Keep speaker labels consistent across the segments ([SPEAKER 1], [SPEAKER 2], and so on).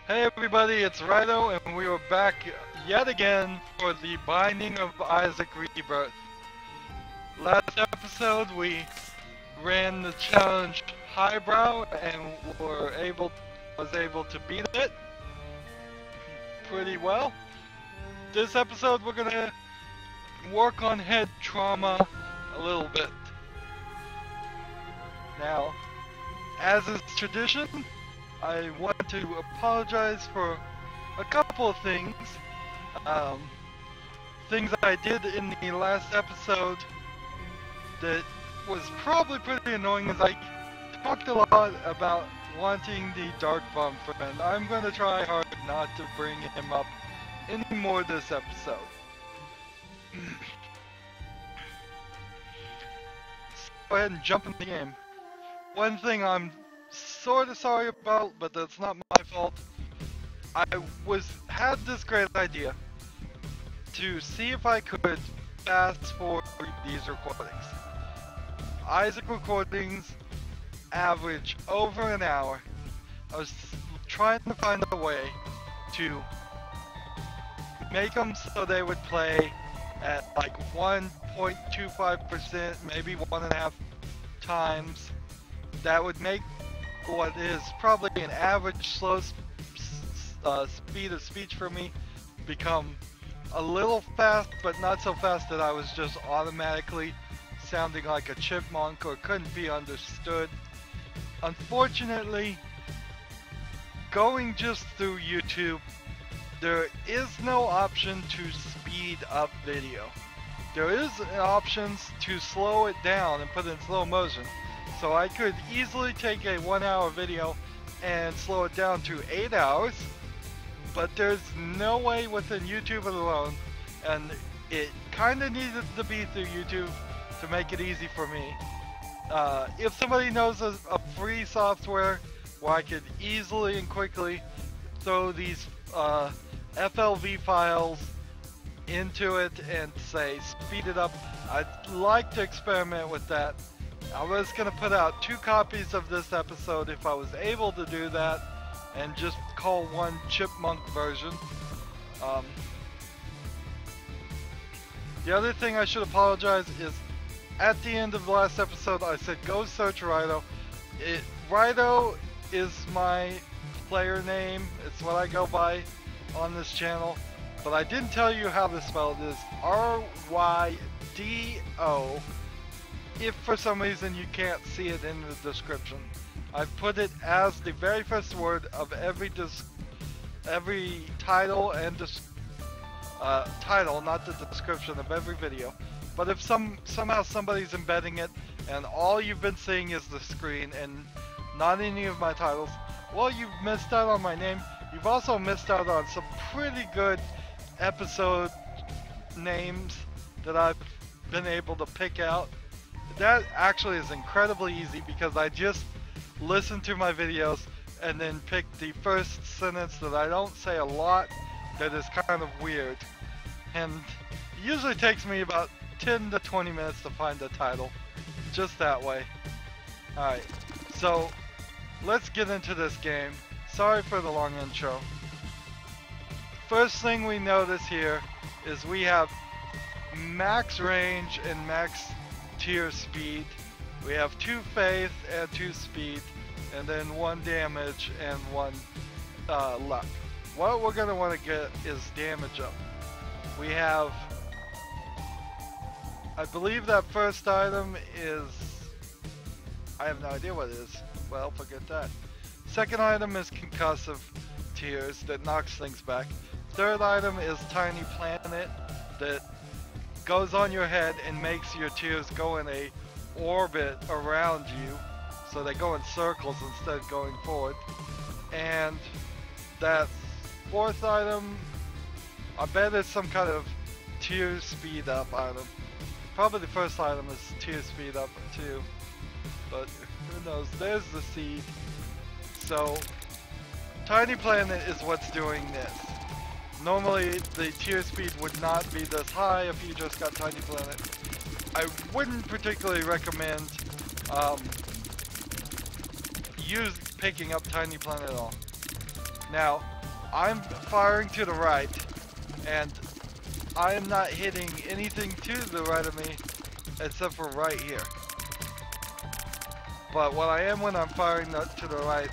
[SPEAKER 1] Hey everybody, it's Rydo, and we are back yet again for the Binding of Isaac Rebirth. Last episode we ran the challenge highbrow and was able to beat it pretty well. This episode we're gonna work on head trauma a little bit. Now, as is tradition, I want to apologize for a couple of things. Things I did in the last episode that was probably pretty annoying, as I talked a lot about wanting the Dark Bomb friend. I'm going to try hard not to bring him up anymore this episode. Let's go ahead and jump in the game. One thing I'm sort of sorry about, but that's not my fault. I had this great idea to see if I could fast forward these recordings. Isaac recordings average over an hour. I was trying to find a way to make them so they would play at like 1.25%, maybe 1.5 times. That would make what is probably an average slow speed of speech for me become a little fast, but not so fast that I was just automatically sounding like a chipmunk or couldn't be understood. Unfortunately, going just through YouTube, there is no option to speed up video. There is options to slow it down and put it in slow motion. So I could easily take a 1 hour video and slow it down to 8 hours, but there's no way within YouTube alone, and it kind of needed to be through YouTube to make it easy for me. If somebody knows a free software where I could easily and quickly throw these FLV files into it and say speed it up, I'd like to experiment with that. I was going to put out 2 copies of this episode if I was able to do that, and just call one chipmunk version. The other thing I should apologize is, at the end of the last episode I said go search Rydo. Rydo is my player name, it's what I go by on this channel, but I didn't tell you how to spell it. It is R-Y-D-O. If for some reason you can't see it in the description, I've put it as the very first word of every title and title, not the description of every video. But if somehow somebody's embedding it and all you've been seeing is the screen and not any of my titles, well, you've missed out on my name. You've also missed out on some pretty good episode names that I've been able to pick out. That actually is incredibly easy because I just listen to my videos and then pick the first sentence that I don't say a lot that is kind of weird. And it usually takes me about 10 to 20 minutes to find the title. Just that way. Alright, so let's get into this game. Sorry for the long intro. First thing we notice here is we have max range and max tier speed. We have 2 faith and 2 speed, and then 1 damage and 1 luck. What we're going to want to get is damage up. We have, I believe that first item is, I have no idea what it is. Well, forget that. Second item is concussive tears that knocks things back. Third item is tiny planet that goes on your head and makes your tears go in a orbit around you, so they go in circles instead of going forward. And that fourth item, I bet it's some kind of tear speed up item. Probably the first item is tear speed up too, but who knows. There's the seed. So tiny planet is what's doing this. Normally, the tier speed would not be this high if you just got Tiny Planet. I wouldn't particularly recommend picking up Tiny Planet at all. Now, I'm firing to the right, and I am not hitting anything to the right of me except for right here. But what I am when I'm firing to the right,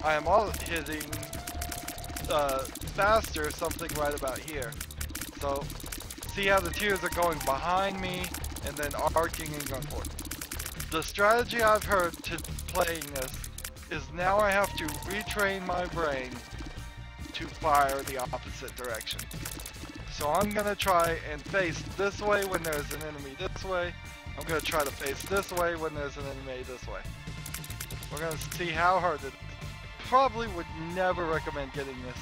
[SPEAKER 1] I am all hitting faster something right about here. So, see how the tiers are going behind me and then arcing and going forward. The strategy I've heard to playing this is now I have to retrain my brain to fire the opposite direction. So I'm gonna try and face this way when there's an enemy this way. I'm gonna try to face this way when there's an enemy this way. We're gonna see how hard it is. Probably would never recommend getting this.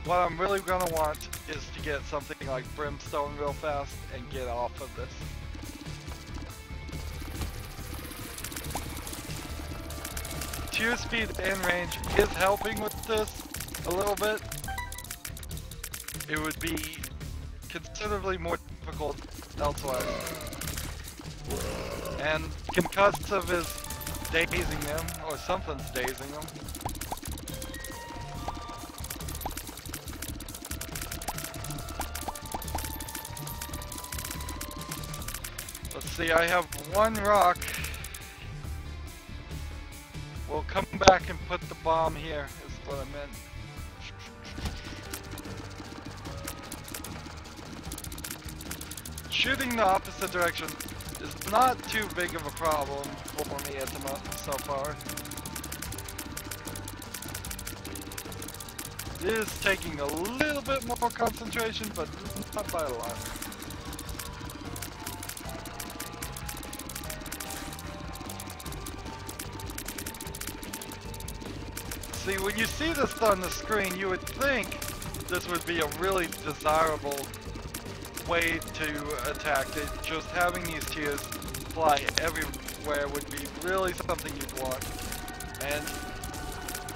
[SPEAKER 1] What I'm really gonna want is to get something like Brimstone real fast and get off of this. Tier speed and range is helping with this a little bit. It would be considerably more difficult elsewhere. And concussive is dazing them, or something's dazing them. Let's see, I have one rock. We'll come back and put the bomb here, is what I meant. Shooting the opposite direction is not too big of a problem for me at the moment so far. It is taking a little bit more concentration, but not by a lot. See, when you see this on the screen, you would think this would be a really desirable way to attack it. Just having these tiers fly everywhere would be really something you'd want. And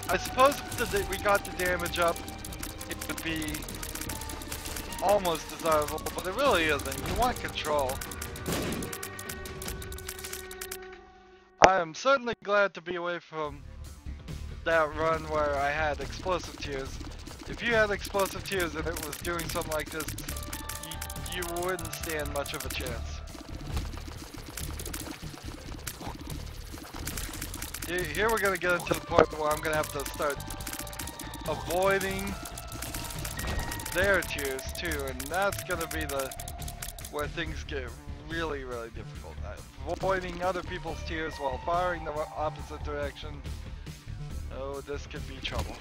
[SPEAKER 1] I suppose if we got the damage up, it would be almost desirable, but it really isn't. You want control. I am certainly glad to be away from that run where I had explosive tiers. If you had explosive tiers and it was doing something like this, you wouldn't stand much of a chance. Here we're gonna get into the point where I'm gonna have to start avoiding their tiers too, and that's gonna be where things get really, really difficult. Avoiding other people's tiers while firing the opposite direction. Oh, this could be trouble.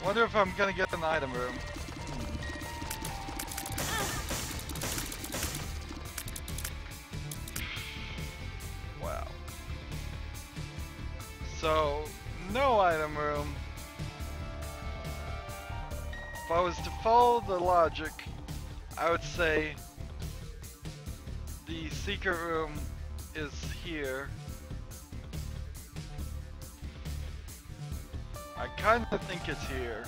[SPEAKER 1] Wonder if I'm gonna get an item room. Wow. So, no item room. If I was to follow the logic, I would say the secret room is here. I kind of think it's here.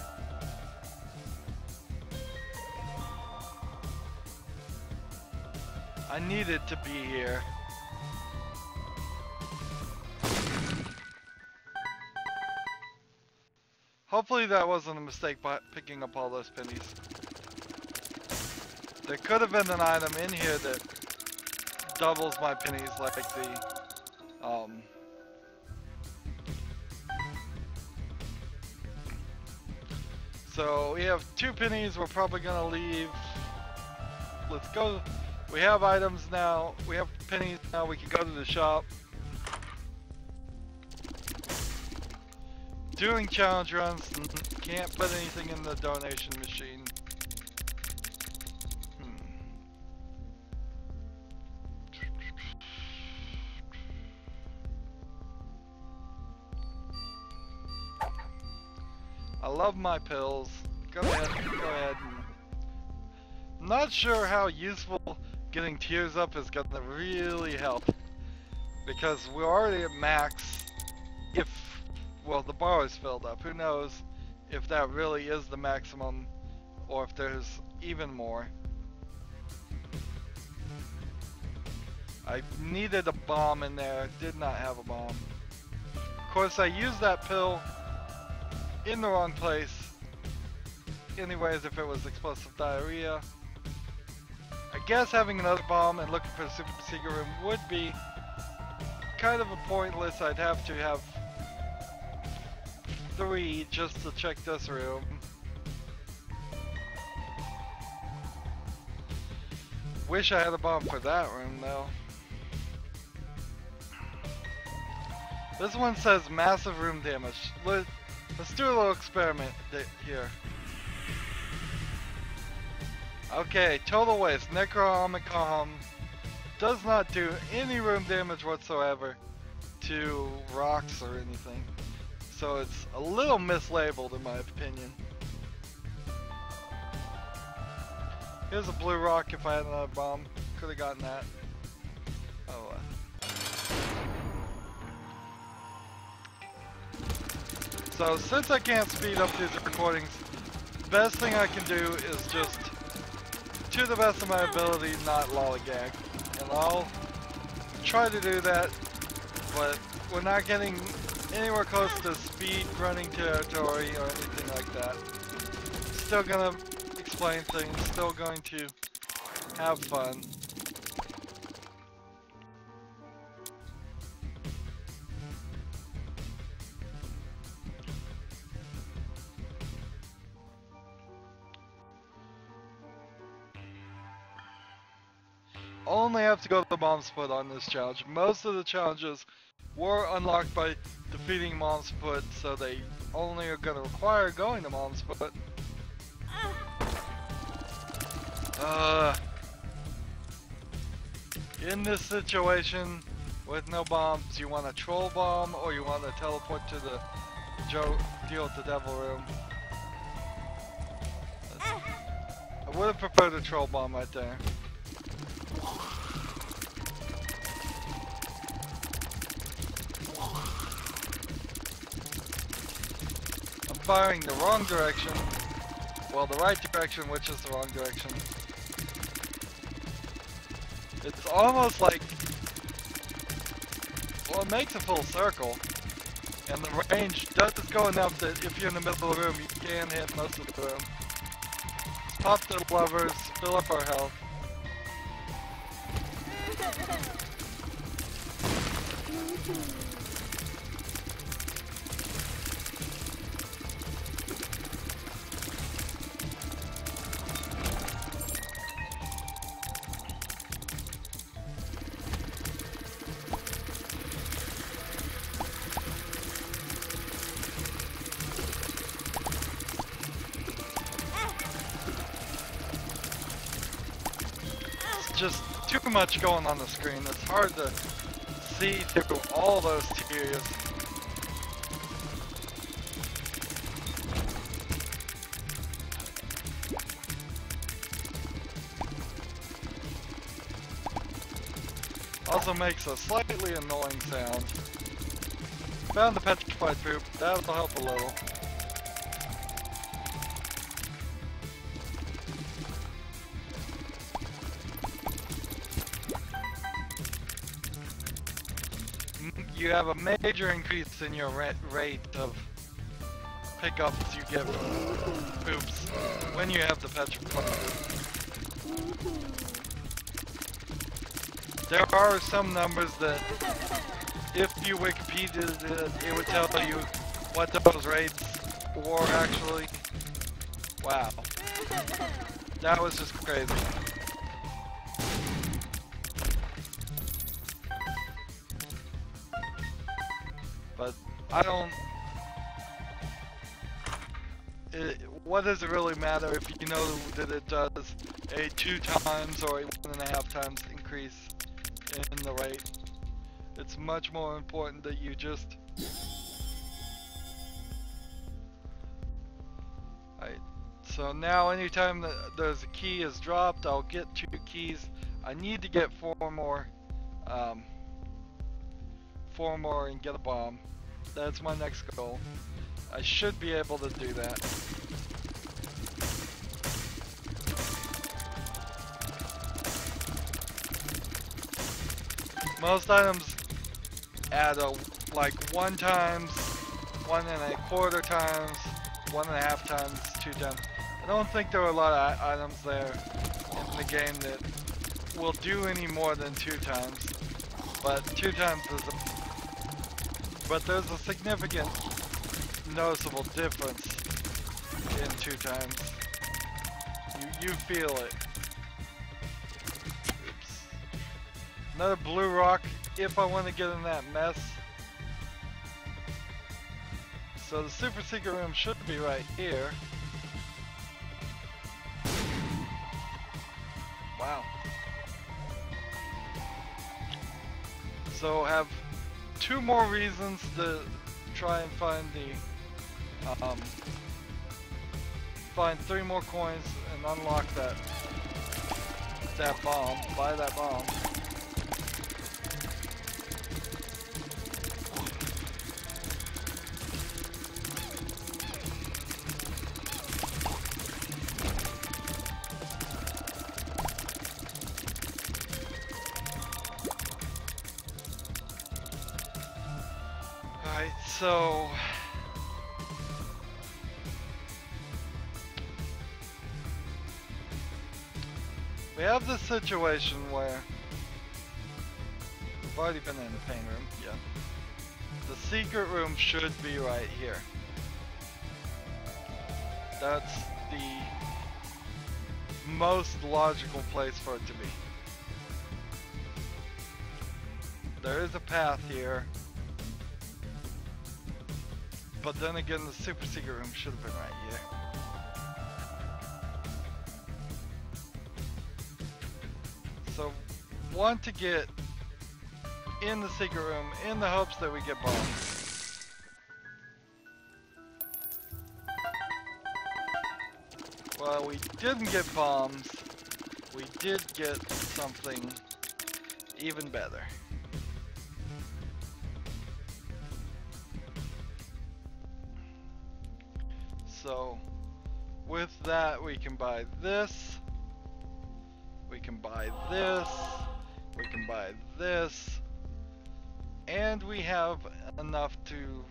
[SPEAKER 1] I need it to be here. Hopefully that wasn't a mistake by picking up all those pennies. There could have been an item in here that doubles my pennies, like the so we have 2 pennies. We're probably gonna leave. Let's go. We have items now. We have pennies now. We can go to the shop. Doing challenge runs. Can't put anything in the donation machine. I love my pills. Go ahead. I'm not sure how useful getting tiers up is gonna really help. Because we're already at max. If, well, the bar is filled up. Who knows if that really is the maximum or if there's even more. I needed a bomb in there. Did not have a bomb. Of course, I used that pill in the wrong place. Anyways, if it was explosive diarrhea. I guess having another bomb and looking for the super secret room would be kind of a pointless. I'd have to have 3 just to check this room. Wish I had a bomb for that room though. This one says massive room damage. Let's do a little experiment here. Okay, total waste. Necronomicon does not do any room damage whatsoever to rocks or anything. So it's a little mislabeled in my opinion. Here's a blue rock if I had another bomb. Could have gotten that. Oh well. So since I can't speed up these recordings, the best thing I can do is just, to the best of my ability, not lollygag. And I'll try to do that, but we're not getting anywhere close to speed running territory or anything like that. Still gonna explain things, still going to have fun. Only have to go to the bomb split on this challenge. Most of the challenges were unlocked by defeating mom split, so they only are going to require going to mom split. In this situation with no bombs, you want a troll bomb or you want to teleport to the deal with the devil room. I would have preferred a troll bomb right there. Firing the wrong direction. Well, the right direction, which is the wrong direction. It's almost like, well, it makes a full circle. And the range does go enough that if you're in the middle of the room, you can hit most of the room. Let's pop the levers, fill up our health. Just too much going on the screen. It's hard to see through all those tiers. Also makes a slightly annoying sound. Found the petrified poop. That'll help a little. You have a major increase in your rate of pickups you get from poops when you have the petrified poop. There are some numbers that, if you Wikipedia'd it, it would tell you what those rates were actually. Wow. That was just crazy. But I don't... what does it really matter if you know that it does a 2 times or a 1.5 times increase in the rate? It's much more important that you just... Alright, so now anytime that there's a key is dropped, I'll get 2 keys. I need to get four more and get a bomb. That's my next goal. I should be able to do that. Most items add like 1 times, 1 1/4 times, 1.5 times, 2 times. I don't think there are a lot of items there in the game that will do any more than 2 times. But 2 times is but there's a significant noticeable difference in 2 times. You feel it. Oops. Another blue rock if I want to get in that mess. So the super secret room should be right here. Wow. So have 2 more reasons to try and find the find 3 more coins and unlock that bomb. Buy that bomb. Alright, so we have this situation where we've already been in the pain room, yeah. The secret room should be right here. That's the most logical place for it to be. There is a path here. But then again, the super secret room should have been right here. So, want to get in the secret room in the hopes that we get bombs. Well, we didn't get bombs. We did get something even better. So, with that, we can buy this, we can buy this, we can buy this, and we have enough to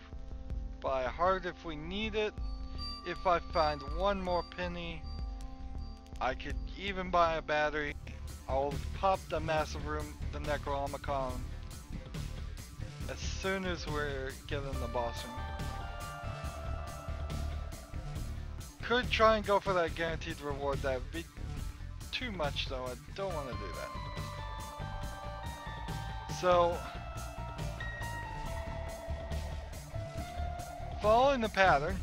[SPEAKER 1] buy a heart if we need it. If I find 1 more penny, I could even buy a battery. I'll pop the massive room, the Necronomicon, as soon as we're getting the boss room. Could try and go for that guaranteed reward. That would be too much though. I don't want to do that. So, following the pattern,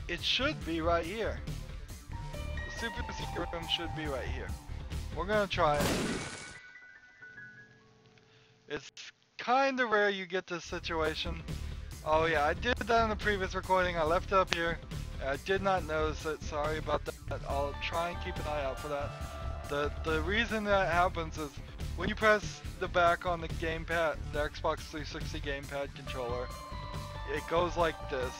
[SPEAKER 1] it should be right here. The super secret room should be right here. We're gonna try it. It's kinda rare you get this situation. Oh yeah, I did that in the previous recording. I left it up here. I did not notice it, sorry about that. I'll try and keep an eye out for that. The reason that happens is when you press the back on the gamepad, the Xbox 360 gamepad controller, it goes like this.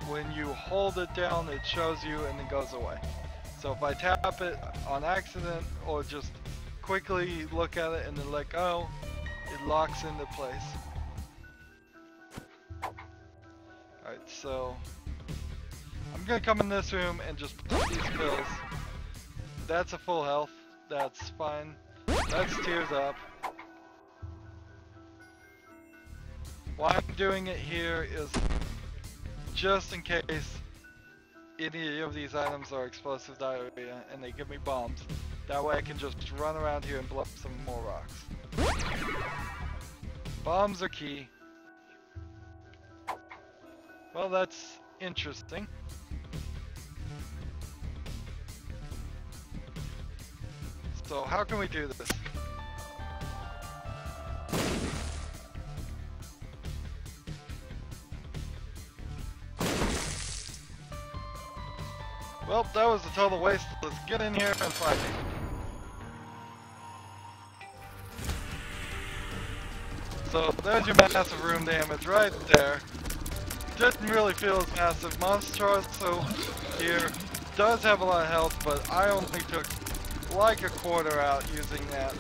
[SPEAKER 1] When you hold it down, it shows you and it goes away. So if I tap it on accident or just quickly look at it and then let go, it locks into place. Alright, so I'm gonna come in this room and just put these pills. That's a full health. That's fine. That's tears up. Why I'm doing it here is just in case any of these items are explosive diarrhea and they give me bombs. That way I can just run around here and blow up some more rocks. Bombs are key. Well, that's interesting. So how can we do this? Well, that was a total waste. Let's get in here and fight So there's your massive room damage right there. Didn't really feel as massive. Monster so here does have a lot of health, but I only took like a quarter out using that.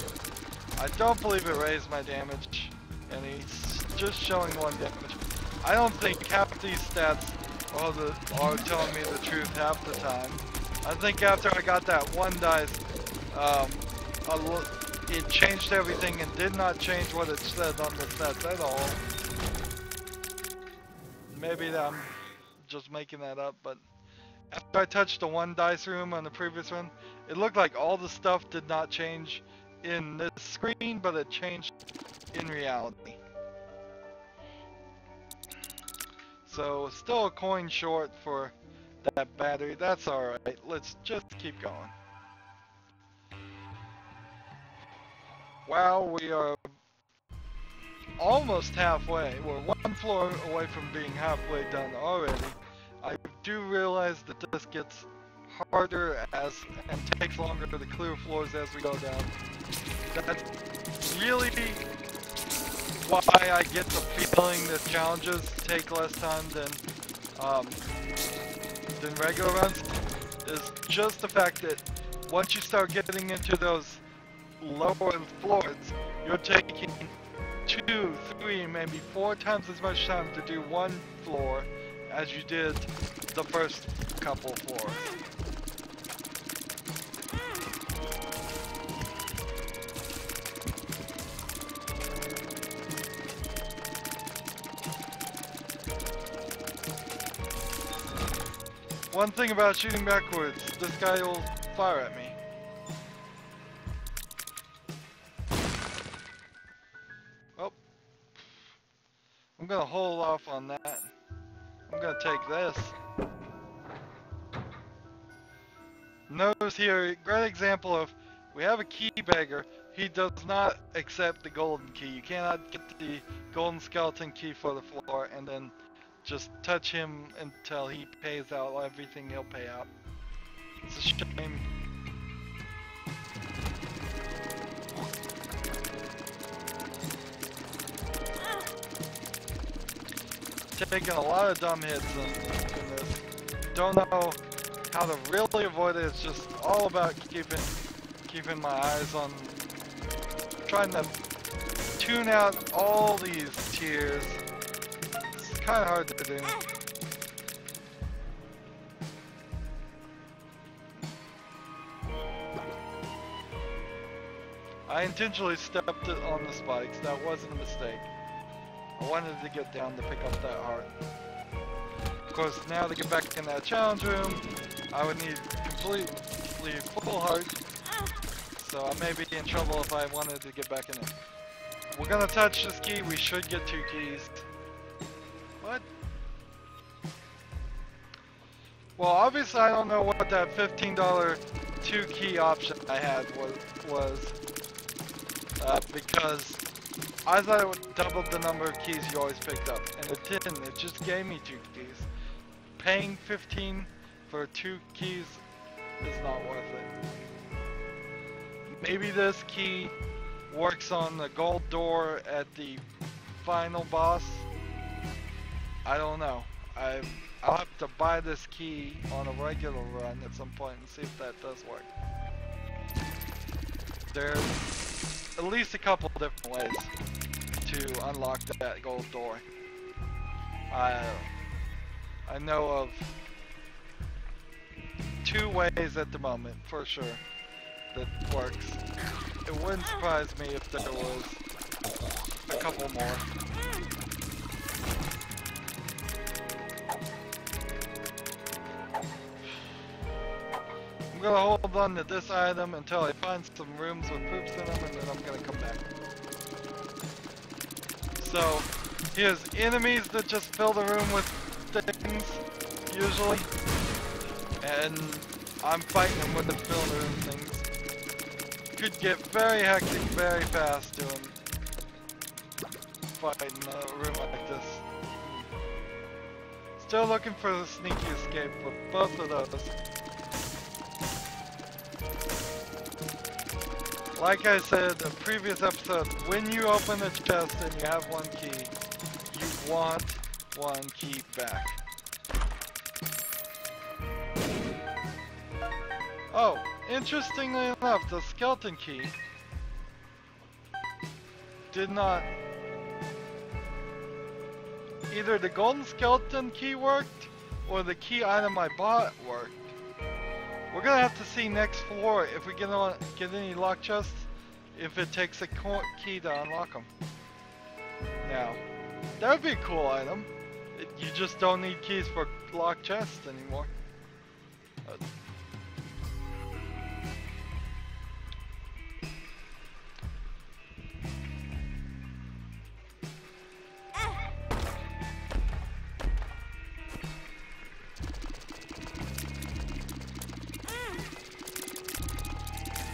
[SPEAKER 1] I don't believe it raised my damage, and he's just showing 1 damage. I don't think half these stats are telling me the truth half the time. I think after I got that 1 dice, it changed everything and did not change what it said on the stats at all. Maybe I'm just making that up, but after I touched the 1 dice room on the previous one, it looked like all the stuff did not change in this screen, but it changed in reality. So still a coin short for that battery. That's alright. Let's just keep going. Wow, we are almost halfway. We're 1 floor away from being halfway done already. I do realize that this gets harder and takes longer to clear floors as we go down. That's really why I get the feeling that challenges take less time than regular runs, is just the fact that once you start getting into those lower floors, you're taking 2, 3, maybe 4 times as much time to do 1 floor as you did the first couple floors. One thing about shooting backwards, this guy will fire at me. Oh. I'm gonna hold off on that. I'm gonna take this. Notice here, great example of, we have a key beggar. He does not accept the golden key. You cannot get the golden skeleton key for the floor and then just touch him until he pays out everything he'll pay out. It's a shame. Taking a lot of dumb hits in this. Don't know how to really avoid it. It's just all about keeping my eyes on, trying to tune out all these tiers. It's kind of hard to do. I intentionally stepped on the spikes. That wasn't a mistake. I wanted to get down to pick up that heart. Of course, now to get back in that challenge room, I would need completely full heart. So I may be in trouble if I wanted to get back in it. We're gonna touch this key. We should get 2 keys. What? Well, obviously I don't know what that $15 2 key option I had was because I thought it would double the number of keys you always picked up, and it didn't. It just gave me 2 keys. Paying 15 for 2 keys is not worth it. Maybe this key works on the gold door at the final boss. I don't know. I'll have to buy this key on a regular run at some point and see if that does work. There's at least a couple different ways to unlock that gold door. I know of 2 ways at the moment, for sure, that works. It wouldn't surprise me if there was a couple more. I'm gonna hold on to this item until I find some rooms with poops in them, and then I'm gonna come back. So, here's enemies that just fill the room with things, usually. And I'm fighting them with the fill the room things. Could get very hectic very fast doing fighting a room like this. Still looking for the sneaky escape with both of those. Like I said in the previous episode, when you open a chest and you have one key, you want one key back. Oh, interestingly enough, the skeleton key did not... Either the golden skeleton key worked, or the key item I bought worked. We're gonna have to see next floor if we get any lock chests, if it takes a key to unlock them. Now, that would be a cool item. You just don't need keys for lock chests anymore.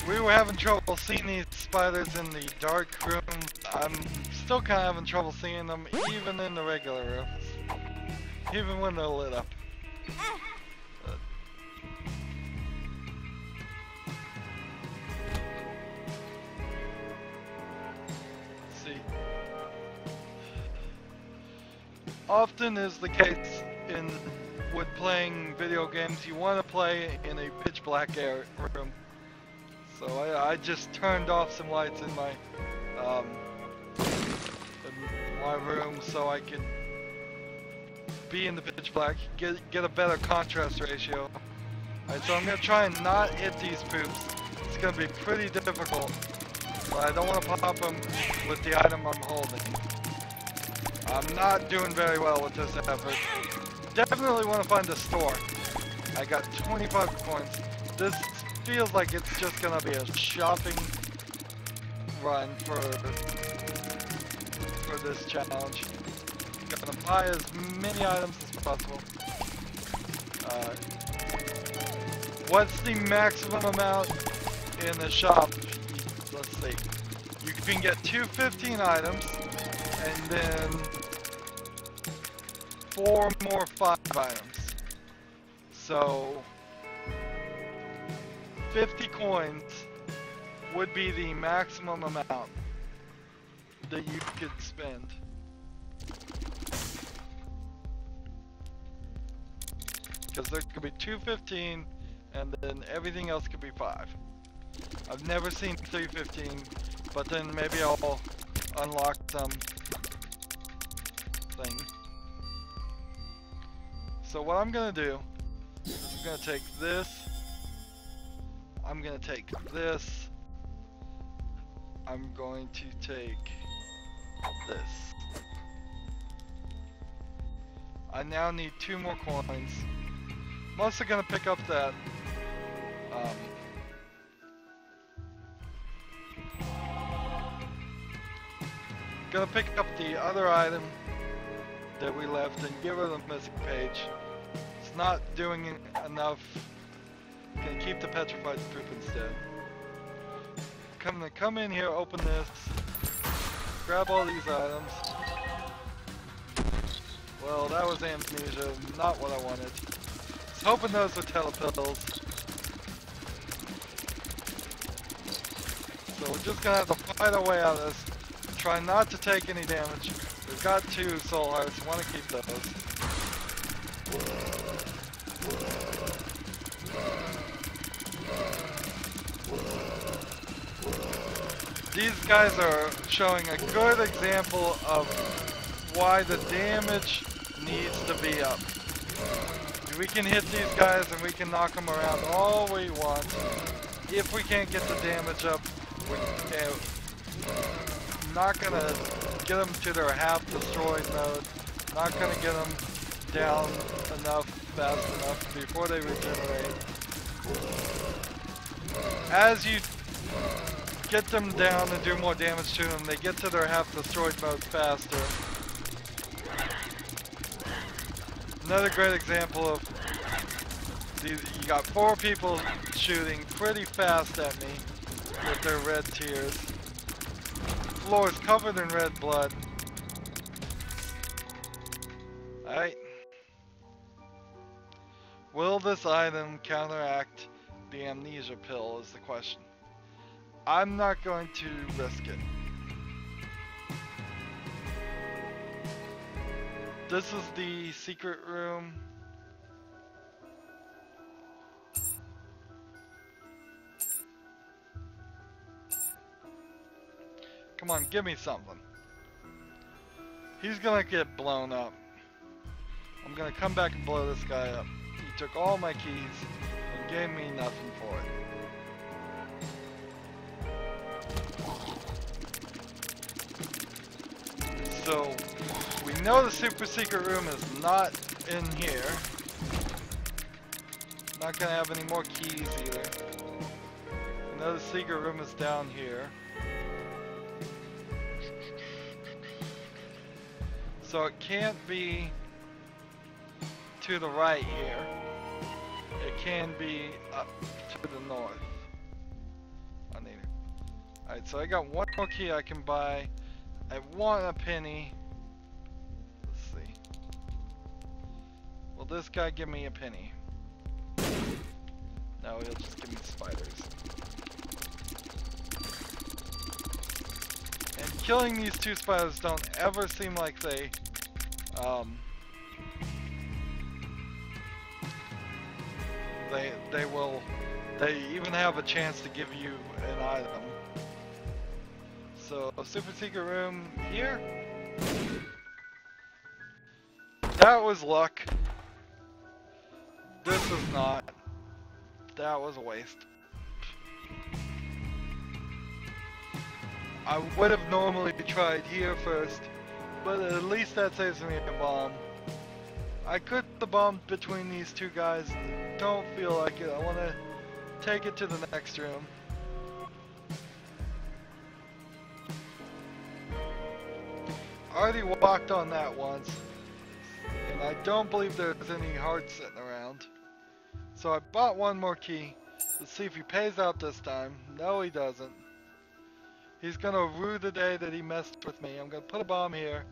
[SPEAKER 1] We were having trouble seeing these spiders in the dark room. I'm still kind of having trouble seeing them even in the regular rooms. Even when they're lit up. Let's see. Often is the case with playing video games, you want to play in a pitch black room. So I just turned off some lights in my room so I could be in the pitch black, get a better contrast ratio. Alright, so I'm gonna try and not hit these poops. It's gonna be pretty difficult, but I don't want to pop them with the item I'm holding. I'm not doing very well with this effort. Definitely want to find a store. I got 25 points. This feels like it's just gonna be a shopping run for this challenge. Gonna buy as many items as possible. What's the maximum amount in the shop? Let's see. You can get 215 items and then 4 more 5 items. So 50 coins would be the maximum amount that you could spend. Because there could be 215 and then everything else could be 5. I've never seen 315, but then maybe I'll unlock some thing. So what I'm gonna do is I'm gonna take this. I'm gonna take this. I'm going to take this. I now need 2 more coins. I'm also gonna pick up that gonna pick up the other item that we left and give her the missing page. It's not doing enough. Gonna keep the petrified poop instead. Come in here, open this, grab all these items. Well, that was amnesia, not what I wanted. I was hoping those were telepills. So we're just gonna have to fight our way out of this. Try not to take any damage. We've got 2 soul hearts, want to keep those. These guys are showing a good example of why the damage needs to be up. We can hit these guys and we can knock them around all we want. If we can't get the damage up, we're not gonna get them to their half destroyed mode. Not gonna get them down enough, fast enough before they regenerate. As you get them down and do more damage to them, they get to their half destroyed mode faster. Another great example of these, you got 4 people shooting pretty fast at me with their red tears. The floor is covered in red blood. Alright. Will this item counteract the amnesia pill is the question. I'm not going to risk it. This is the secret room. Come on, give me something. He's gonna get blown up. I'm gonna come back and blow this guy up. He took all my keys and gave me nothing for it. So, we know the super secret room is not in here. Not gonna have any more keys either. We know the secret room is down here. So it can't be to the right here. It can be up to the north. I need it. Alright, so I got one more key I can buy. I want a penny. Let's see. Will this guy give me a penny? No, he'll just give me spiders. And killing these two spiders don't ever seem like they they even have a chance to give you an item. So, a super secret room here. That was luck. This is not. That was a waste. I would have normally tried here first, but at least that saves me a bomb. I could the bomb between these two guys. Don't feel like it. I want to take it to the next room. I already walked on that once, and I don't believe there's any hearts sitting around. So I bought one more key. Let's see if he pays out this time. No, he doesn't. He's gonna rue the day that he messed with me. I'm gonna put a bomb here,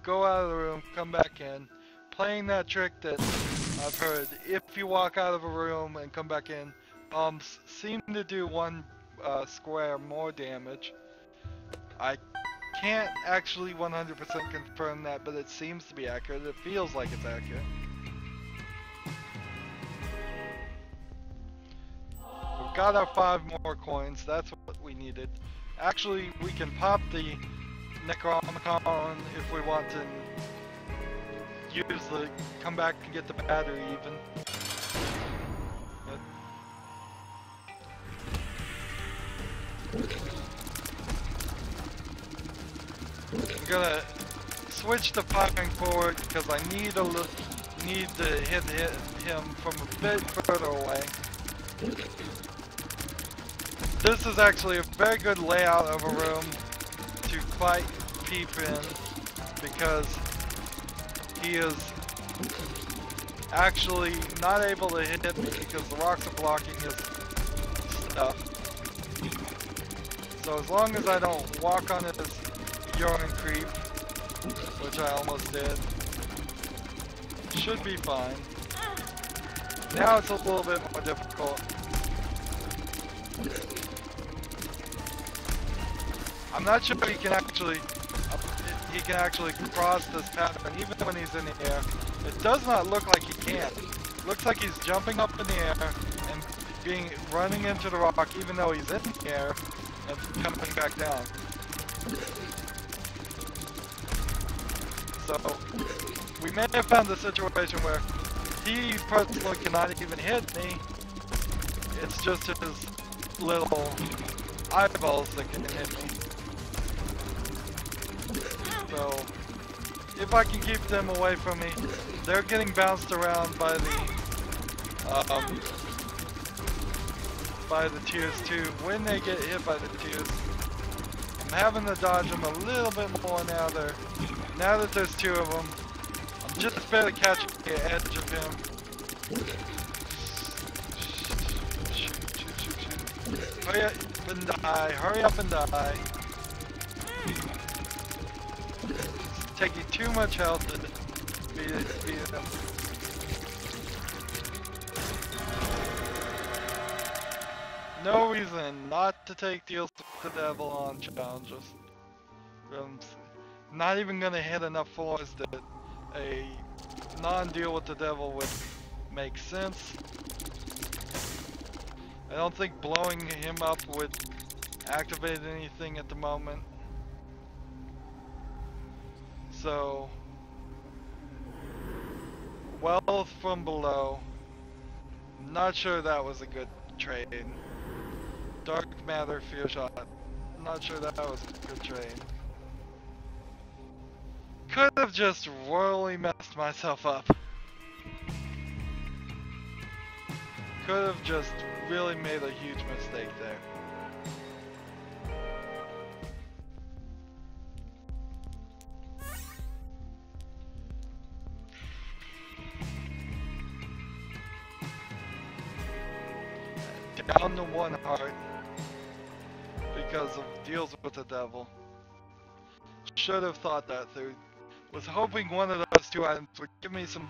[SPEAKER 1] go out of the room, come back in, playing that trick that I've heard. If you walk out of a room and come back in, bombs seem to do one square more damage. I can't actually 100% confirm that, but it seems to be accurate. It feels like it's accurate. We've got our 5 more coins. That's what we needed. Actually, we can pop the Necronomicon if we want to use the come back and get the battery even. I'm gonna switch to firing forward because I need to hit him from a bit further away. This is actually a very good layout of a room to quite peep in because he is actually not able to hit me because the rocks are blocking his stuff. So as long as I don't walk on his urine creep, which I almost did, should be fine. Now it's a little bit more difficult. I'm not sure he can actually cross this pattern even when he's in the air. It does not look like he can. Looks like he's jumping up in the air and running into the rock even though he's in the air and coming back down. So we may have found a situation where he personally cannot even hit me. It's just his little eyeballs that can hit me. So, if I can keep them away from me, they're getting bounced around by the tiers too. When they get hit by the tiers, I'm having to dodge them a little bit more now. Now that there's 2 of them, I'm just barely catching the edge of him. Hurry up and die! Hurry up and die! Taking too much health to beat them. No reason not to take deals the devil on challenges. Not even gonna hit enough floors that a non-deal with the devil would make sense. I don't think blowing him up would activate anything at the moment. So, wealth from below. Not sure that was a good trade. Dark matter fear shot. Not sure that was a good trade. Could have just royally messed myself up. Could have just really made a huge mistake there. Down to 1 heart because of deals with the devil. Should have thought that through. Was hoping one of those 2 items would give me some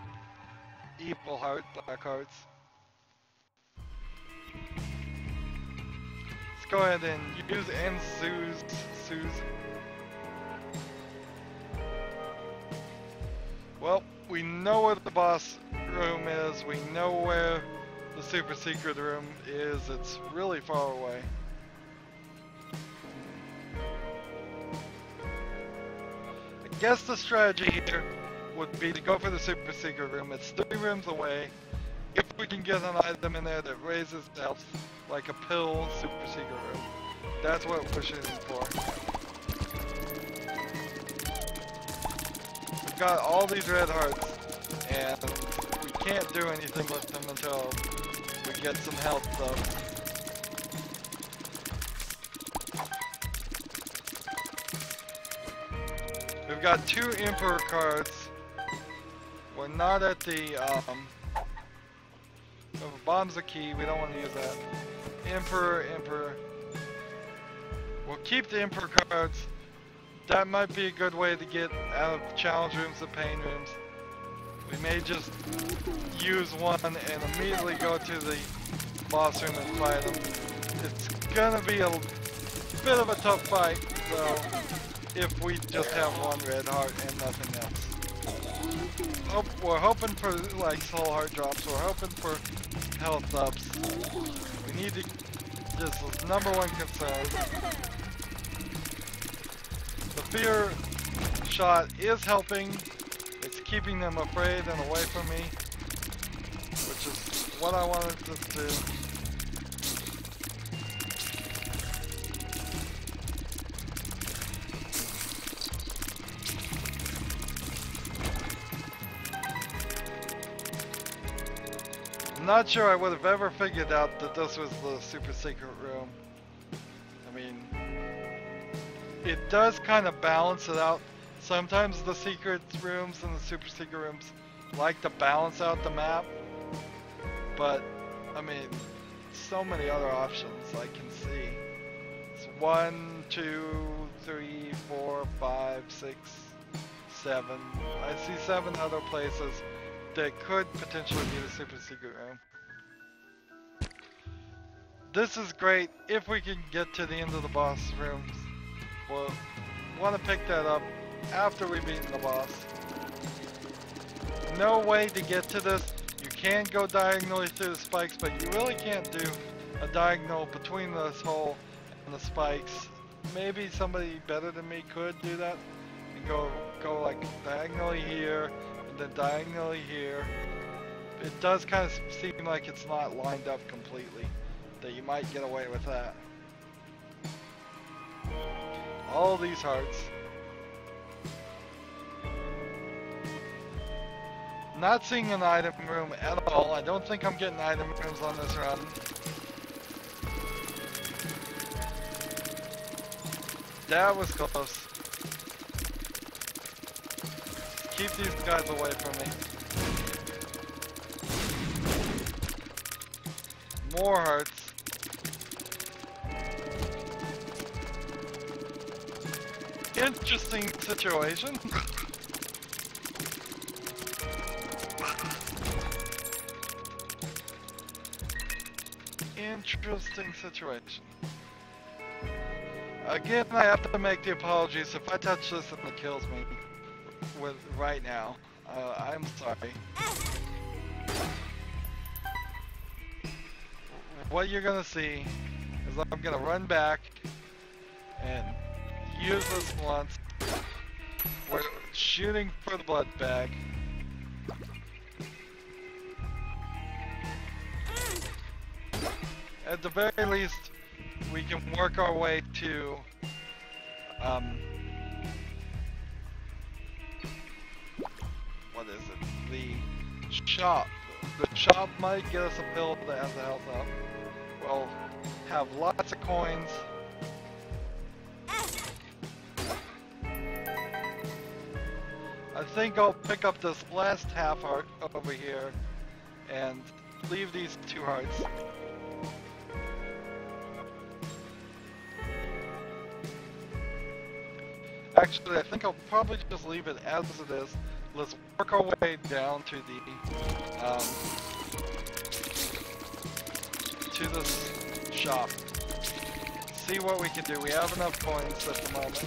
[SPEAKER 1] evil heart, black hearts. Let's go ahead and use Sue's. Well, we know where the boss room is. We know where the super secret room is. It's really far away. I guess the strategy here would be to go for the super secret room. It's 3 rooms away. If we can get an item in there that raises health, like a pill super secret room, that's what we're shooting for. We've got all these red hearts, and we can't do anything with them until we get some health though. We've got 2 Emperor cards. We're not at the, bomb's a key, we don't want to use that. Emperor. We'll keep the Emperor cards. That might be a good way to get out of challenge rooms and pain rooms. We may just use one and immediately go to the boss room and fight him. It's gonna be a bit of a tough fight, though, if we just have 1 red heart and nothing else. We're hoping for like soul heart drops, we're hoping for health ups. We need to, this is #1 concern. The fear shot is helping, it's keeping them afraid and away from me, which is what I wanted to do. Not sure I would have ever figured out that this was the super secret room. I mean, it does kind of balance it out. Sometimes the secret rooms and the super secret rooms like to balance out the map, but I mean, so many other options I can see. It's 1, 2, 3, 4, 5, 6, 7. I see 7 other places that could potentially be the super secret room. This is great if we can get to the end of the boss rooms. We'll want to pick that up after we've beaten the boss. No way to get to this. You can go diagonally through the spikes, but you really can't do a diagonal between this hole and the spikes. Maybe somebody better than me could do that and go like diagonally here, then diagonally here. It does kind of seem like it's not lined up completely, that you might get away with that. All these hearts. Not seeing an item room at all. I don't think I'm getting item rooms on this run. That was close. Keep these guys away from me. More hearts. Interesting situation. Interesting situation. Again, I have to make the apologies if I touch this and it kills me right now. I'm sorry. What you're gonna see is I'm gonna run back and use this once. We're shooting for the blood bag. At the very least, we can work our way to what is it? The shop. The shop might get us a pill that has a health up. We'll have lots of coins. I think I'll pick up this last half heart over here and leave these 2 hearts. Actually, I think I'll probably just leave it as it is. Let's work our way down to this shop. See what we can do. We have enough coins at the moment.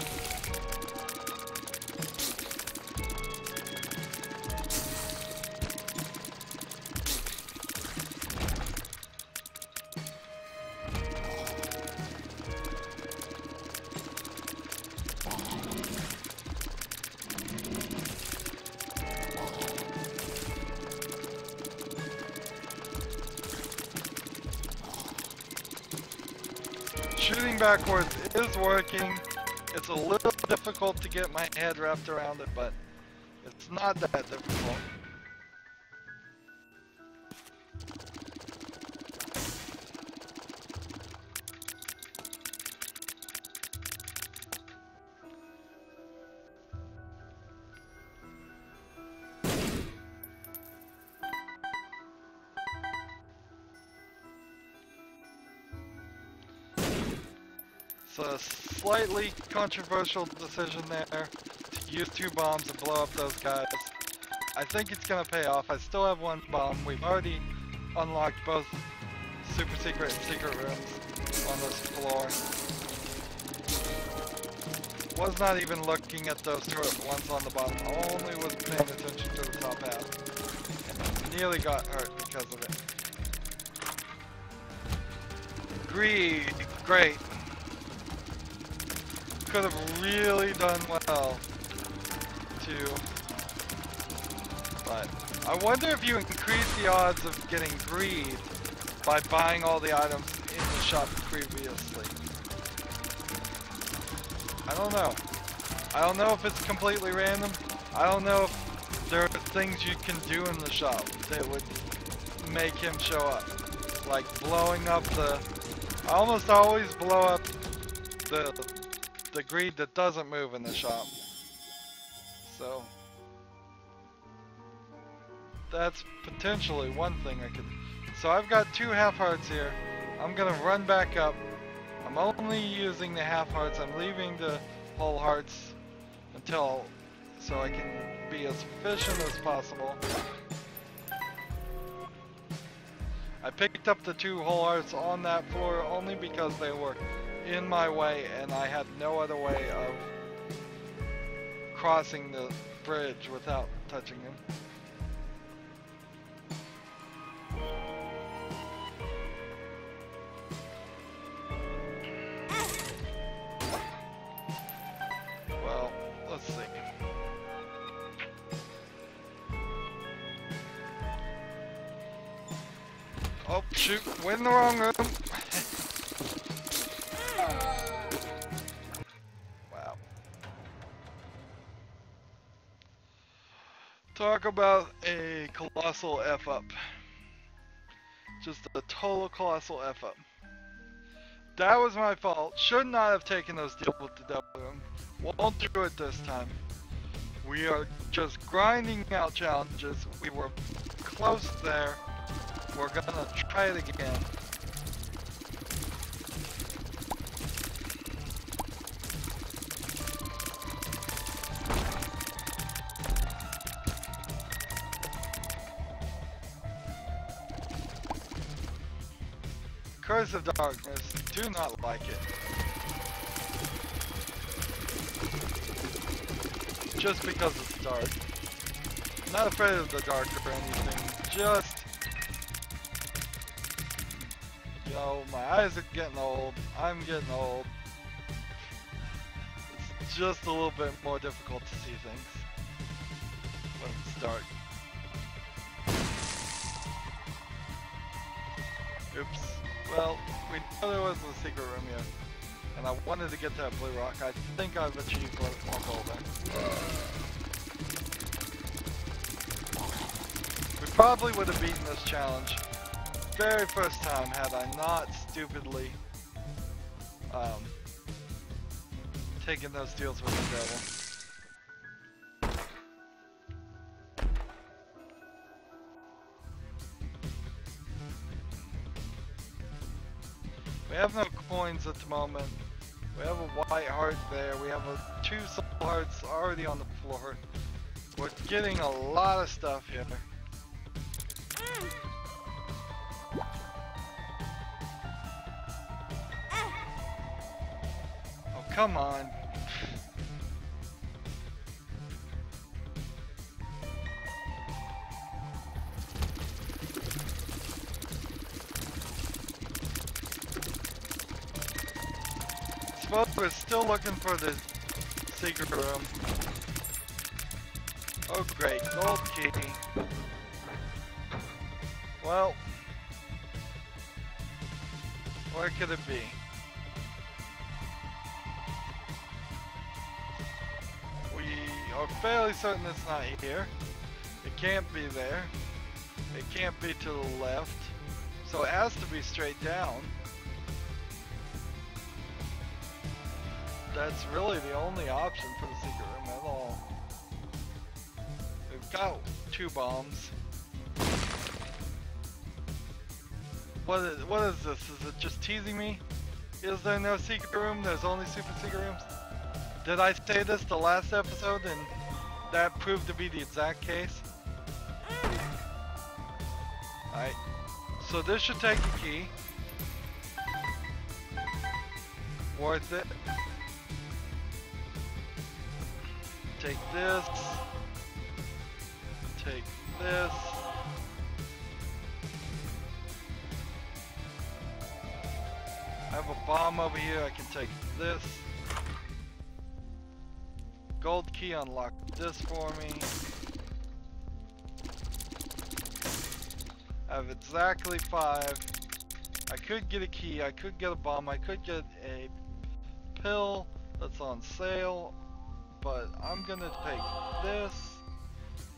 [SPEAKER 1] Shooting backwards is working. It's a little difficult to get my head wrapped around it, but it's not that difficult. It's a slightly controversial decision there to use 2 bombs and blow up those guys. I think it's gonna pay off. I still have 1 bomb. We've already unlocked both super secret and secret rooms on this floor. Was not even looking at those turret ones on the bottom. Only was paying attention to the top half. And nearly got hurt because of it. Greed, great. Could have really done well to, but I wonder if you increase the odds of getting greed by buying all the items in the shop previously. I don't know. I don't know if it's completely random. I don't know if there are things you can do in the shop that would make him show up. Like blowing up I almost always blow up the greed that doesn't move in the shop. So that's potentially one thing I could. So I've got 2 half hearts here. I'm gonna run back up. I'm only using the half hearts. I'm leaving the whole hearts until so I can be as efficient as possible. I picked up the 2 whole hearts on that floor only because they were in my way and I had no other way of crossing the bridge without touching him. Well, let's see. Oh shoot, we're in the wrong room. Wow. Talk about a colossal F up. Just a total colossal F up. That was my fault. Should not have taken those deals with the devil room. Won't do it this time. We are just grinding out challenges. We were close there. We're gonna try it again. Curse of Darkness, do not like it. just because it's dark. I'm not afraid of the dark or anything, just... You know, my eyes are getting old, I'm getting old. It's just a little bit more difficult to see things when it's dark. Oops. Well, we know there wasn't a secret room here. And I wanted to get that blue rock. I think I've achieved my goal there. We probably would have beaten this challenge very first time had I not stupidly taken those deals with the devil. We have no coins at the moment. We have a white heart there. We have 2 soul hearts already on the floor. We're getting a lot of stuff here. Oh, come on. We're still looking for the secret room. Oh great, gold key. Well, where could it be? We are fairly certain it's not here. It can't be there. It can't be to the left. So it has to be straight down. That's really the only option for the secret room at all. We've got 2 bombs. What is this? Is it just teasing me? Is there no secret room? There's only super secret rooms? Did I say this the last episode and that proved to be the exact case? Alright. So this should take a key. Worth it. Take this. Take this. I have a bomb over here. I can take this. Gold key unlocked this for me. I have exactly 5. I could get a key. I could get a bomb. I could get a pill that's on sale. But I'm gonna take this.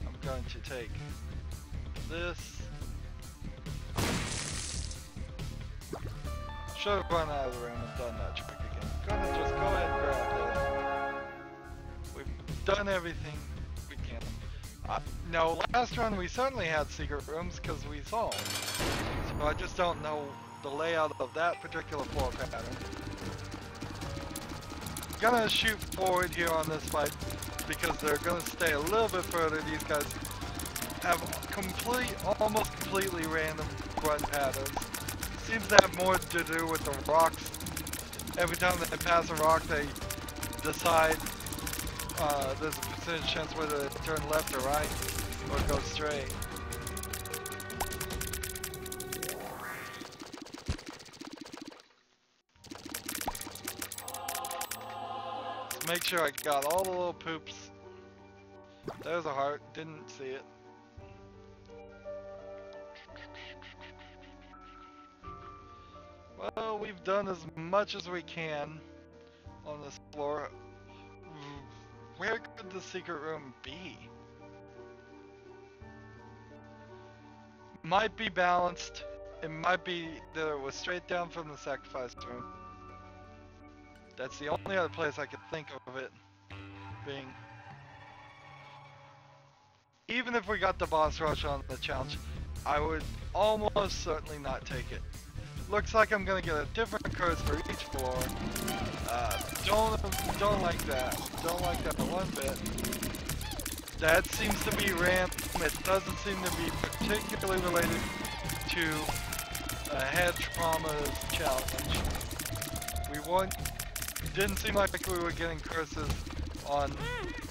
[SPEAKER 1] I'm going to take this. Should have run out of the room and done that trick again. Gonna just go ahead and grab this. We've done everything we can. No, last run we certainly had secret rooms because we saw them. So I just don't know the layout of that particular floor pattern. Gonna shoot forward here on this fight because they're gonna stay a little bit further. These guys have almost completely random run patterns. Seems to have more to do with the rocks. Every time they pass a rock, they decide there's a percentage chance whether they turn left or right or go straight. Make sure I got all the little poops. There's a heart, didn't see it. Well, we've done as much as we can on this floor. Where could the secret room be? Might be balanced. It might be that it was straight down from the sacrifice room. That's the only other place I could think of it being. Even if we got the boss rush on the challenge, I would almost certainly not take it. Looks like I'm gonna get a different curse for each floor. Don't like that. Don't like that one bit. That seems to be random. It doesn't seem to be particularly related to a head trauma challenge. Didn't seem like we were getting curses on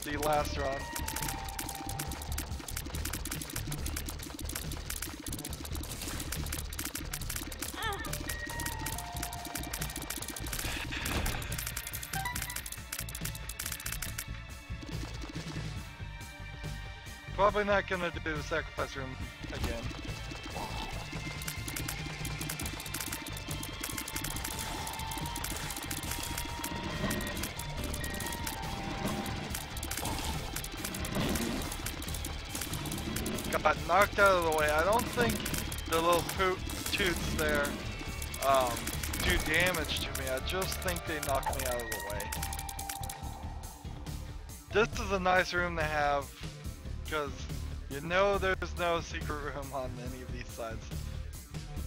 [SPEAKER 1] the last run. Probably not gonna do the sacrifice room again. Got knocked out of the way. I don't think the little toots there do damage to me. I just think they knocked me out of the way. This is a nice room to have because you know there's no secret room on any of these sides.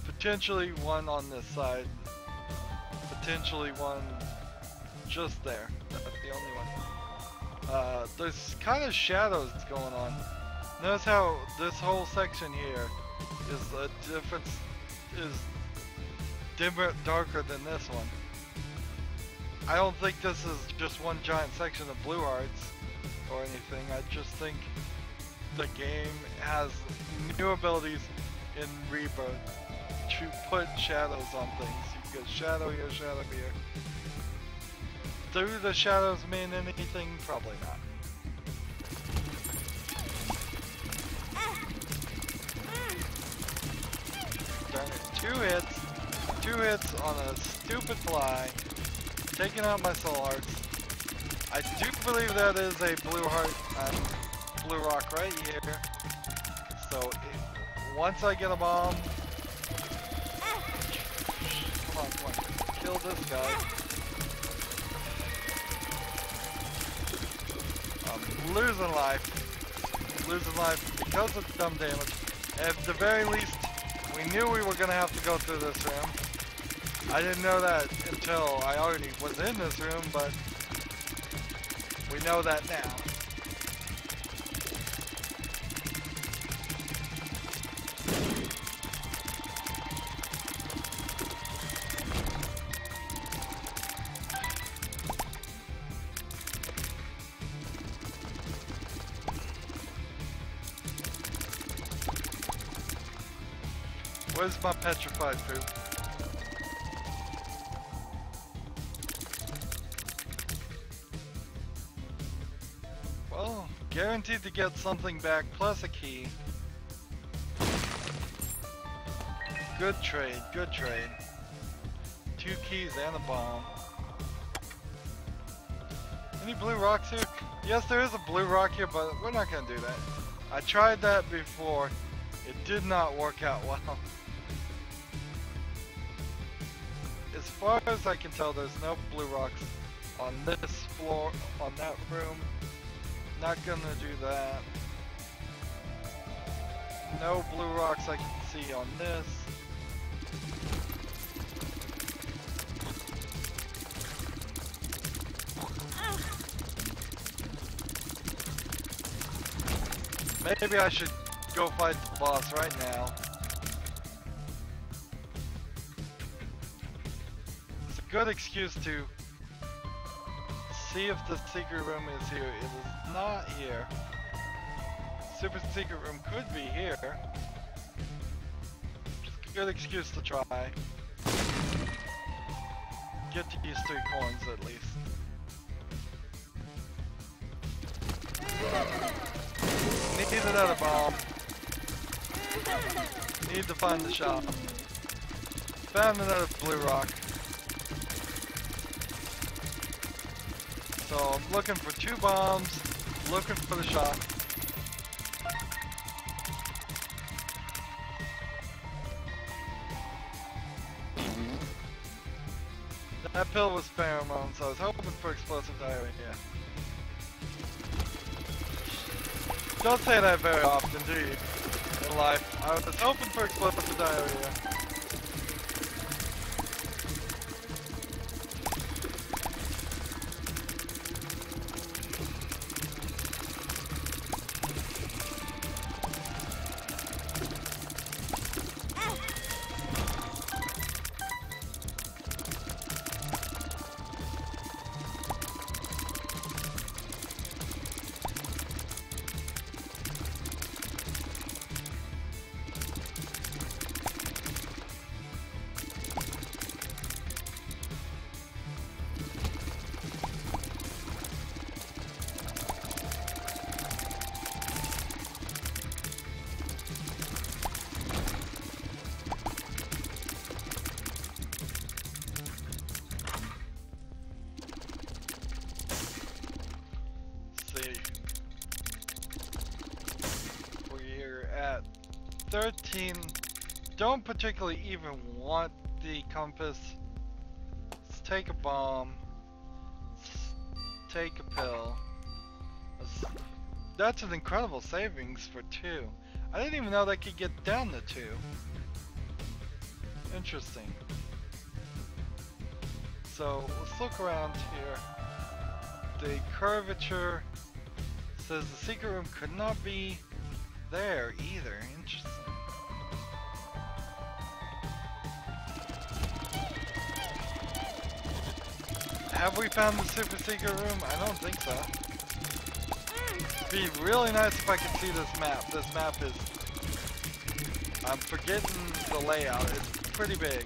[SPEAKER 1] Potentially one on this side. Potentially one just there. That's the only one. There's kind of shadows going on. Notice how this whole section here is a difference, is dimmer, darker than this one. I don't think this is just one giant section of blue hearts or anything. I just think the game has new abilities in Rebirth to put shadows on things. You get shadow here, shadow here. Do the shadows mean anything? Probably not. Darn it, two hits on a stupid fly, taking out my soul hearts. I do believe that is a blue heart, blue rock right here. So once I get a bomb, come on, kill this guy. I'm losing life because of dumb damage. At the very least, we knew we were gonna have to go through this room. I didn't know that until I already was in this room, but we know that now. Where's my petrified poop? Well, guaranteed to get something back plus a key. Good trade, good trade. 2 keys and a bomb. Any blue rocks here? Yes, there is a blue rock here, but we're not gonna do that. I tried that before. It did not work out well. As far as I can tell, there's no blue rocks on this floor, on that room. Not gonna do that. No blue rocks I can see on this. Maybe I should go fight the boss right now. It's a good excuse to see if the secret room is here. It is not here. Super secret room could be here. Just a good excuse to try. Get these 3 coins at least. Need another bomb. Need to find the shop. Found another blue rock. So I'm looking for 2 bombs, looking for the shop. That pill was pheromone, so I was hoping for explosive diarrhea. Don't say that very often, do you? In life. I was hoping for explosive diarrhea. We're at 13. Don't particularly even want the compass. Let's take a bomb. Let's take a pill. That's an incredible savings for 2. I didn't even know that could get down to 2. Interesting. So let's look around here. The curvature says the secret room could not be there either. Interesting. Have we found the super secret room? I don't think so. It'd be really nice if I could see this map. This map is... I'm forgetting the layout. It's pretty big.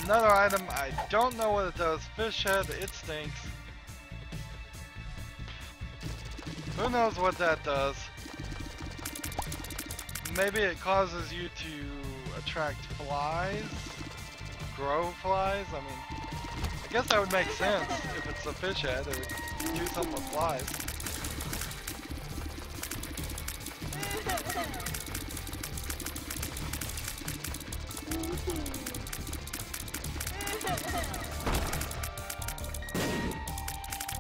[SPEAKER 1] Another item, I don't know what it does. Fish head, it stinks. Who knows what that does? Maybe it causes you to attract flies? Grow flies? I mean, I guess that would make sense. If it's a fish head, it would do something with flies.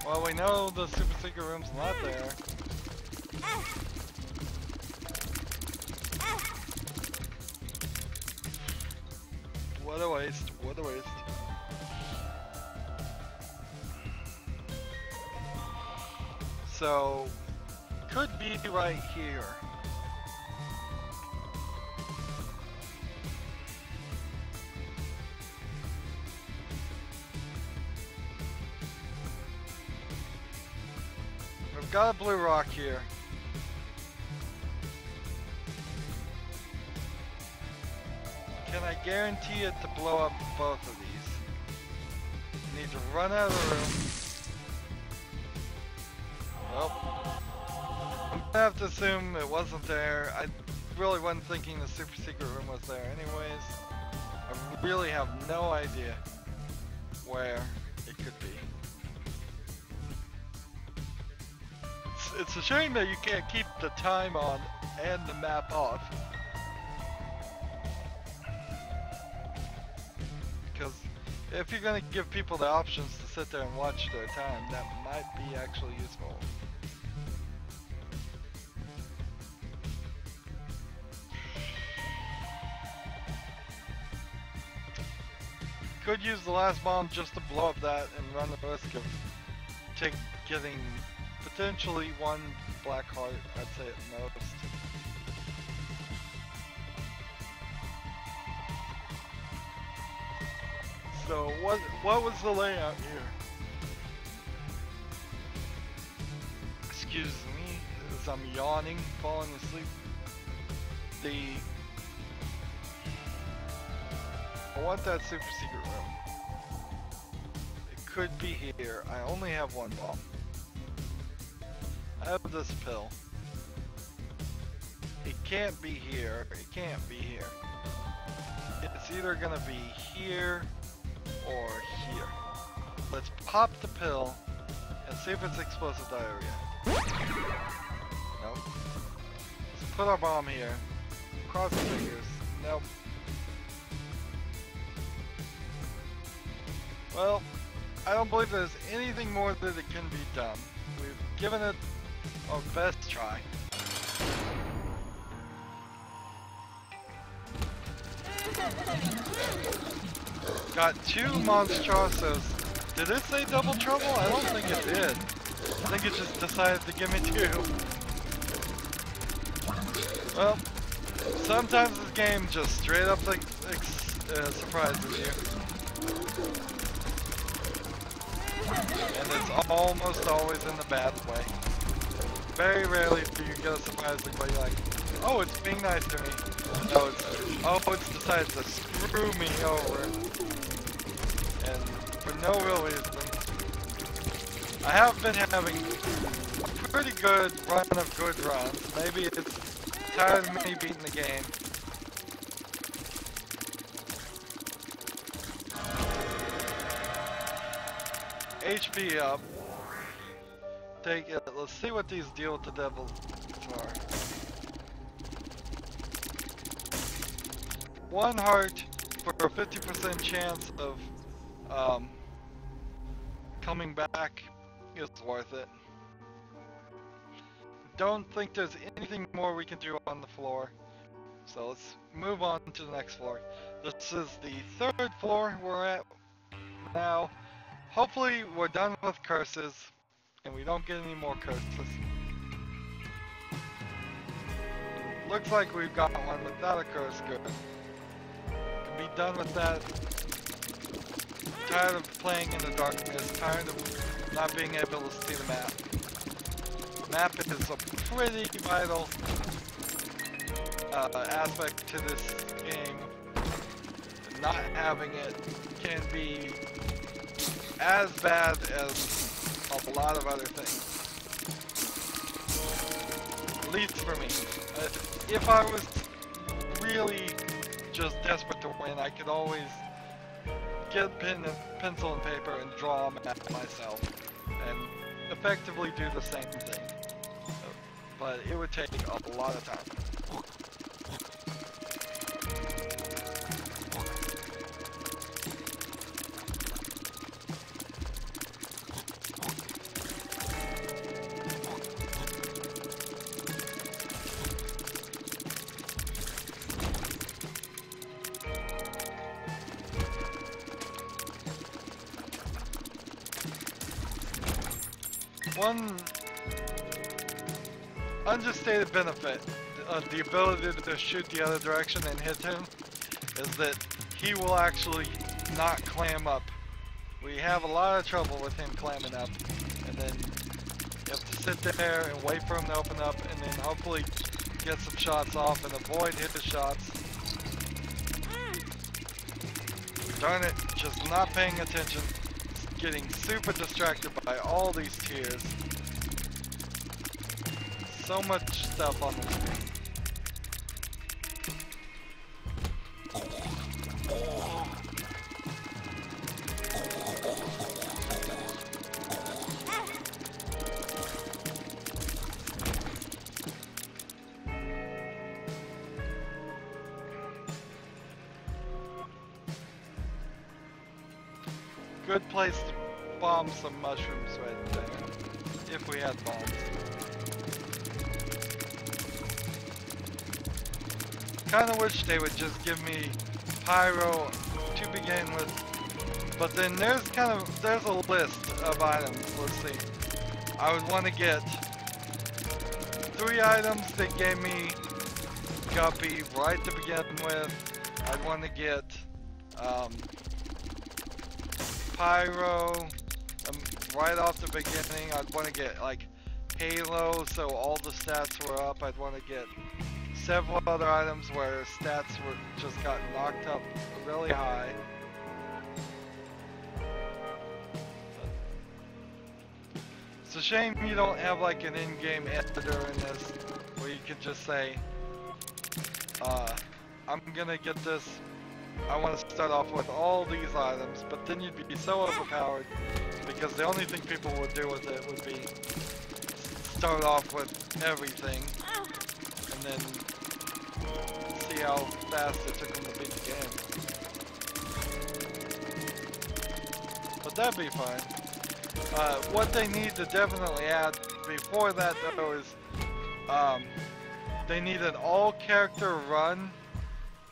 [SPEAKER 1] Well, we know the super secret room's not there. What a waste, what a waste. So, could be right here. We've got a blue rock here. Can I guarantee it to blow up both of these? Need to run out of the room. Well, I'm gonna have to assume it wasn't there. I really wasn't thinking the super secret room was there anyways. I really have no idea where it could be. It's a shame that you can't keep the time on and the map off. Because if you're going to give people the options to sit there and watch their time, that might be actually useful. Could use the last bomb just to blow up that and run the risk of getting potentially one black heart, I'd say at most. So what was the layout here? Excuse me as I'm yawning, falling asleep. I want that super secret room. It could be here. I only have one bomb. I have this pill. It can't be here. It can't be here. It's either gonna be here or here. Let's pop the pill and see if it's explosive diarrhea. Nope. Let's put our bomb here. Cross the fingers. Nope. Well, I don't believe there's anything more that it can be done. We've given it our best try. Got 2 Monstrosos. Did it say double trouble? I don't think it did. I think it just decided to give me 2. Well, sometimes this game just straight up surprises you. And it's almost always in the bad way. Very rarely do you get a surprising way like, oh, it's being nice to me. No, it's decided to screw me over. And for no real reason. I have been having a pretty good run of good runs. Maybe it's tired of me beating the game. HP up. take it. Let's see what these deal with the devils are. 1 heart for a 50% chance of coming back is worth it. Don't think there's anything more we can do on the floor. So let's move on to the next floor. This is the 3rd floor we're at now. Hopefully we're done with curses and we don't get any more curses. Looks like we've got one without a curse. Good. Can be done with that. Tired of playing in the darkness. Tired of not being able to see the map. Map is a pretty vital aspect to this game. Not having it can be as bad as a lot of other things. At least for me. If I was really just desperate to win, I could always get pencil and paper and draw a map myself and effectively do the same thing. But it would take a lot of time. One understated benefit of the ability to shoot the other direction and hit him is that he will actually not clam up. We have a lot of trouble with him clamming up, and then you have to sit there and wait for him to open up and then hopefully get some shots off and avoid his shots. Darn it, just not paying attention. Getting super distracted by all these tiers. So much stuff on the screen. Good place to bomb some mushrooms right there, if we had bombs. Kinda wish they would just give me pyro to begin with, but then there's a list of items. Let's see. I would want to get 3 items that gave me Guppy right to begin with. I'd want to get pyro right off the beginning. I'd want to get like Halo, so all the stats were up. I'd want to get several other items where stats were just got knocked up really high. It's a shame you don't have like an in-game editor in this where you could just say, I'm gonna get this. I want to start off with all these items, but then you'd be so overpowered because the only thing people would do with it would be start off with everything and then see how fast it took them to beat the game. But that'd be fine. What they need to definitely add before that though is they need an all character run